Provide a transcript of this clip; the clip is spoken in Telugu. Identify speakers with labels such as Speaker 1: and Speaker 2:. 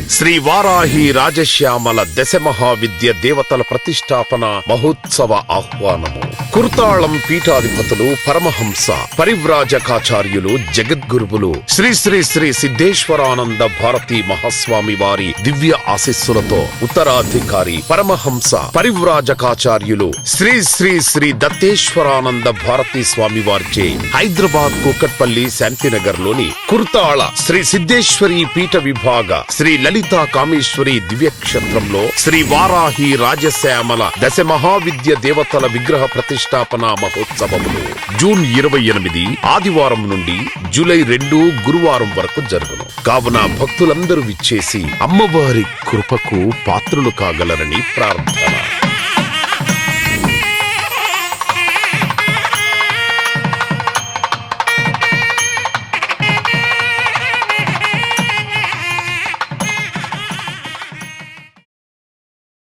Speaker 1: శ్రీ వారాహి రాజశ్యామల దశ మహావిద్య దేవతల ప్రతిష్టాపన మహోత్సవ ఆహ్వానము. కుర్తాళం పీఠాధిపతులు పరమహంస పరివ్రాజకాచార్యులు జగద్గురువులు శ్రీ శ్రీ శ్రీ సిద్ధేశ్వరానంద భారతీ మహాస్వామి వారి దివ్య ఆశీస్సులతో ఉత్తరాధికారి పరమహంస పరివ్రాజకాచార్యులు శ్రీ శ్రీ శ్రీ దత్తేశ్వరానంద భారతీ స్వామి వారిచే హైదరాబాద్ కూకట్పల్లి శాంతినగర్ లోని కుర్తాళ శ్రీ సిద్ధేశ్వరి పీఠ విభాగ శ్రీ లలితా కామేశ్వరి దివ్యక్షేత్రంలో శ్రీ వారాహి రాజశ్యామల దశ మహావిద్య దేవతల విగ్రహ ప్రతిష్టాపన మహోత్సవములు జూన్ 28 ఆదివారం నుండి జూలై 2 గురువారం వరకు జరుగును. కావున భక్తులందరూ విచ్చేసి అమ్మవారి కృపకు పాత్రులు కాగలరని ప్రార్థన.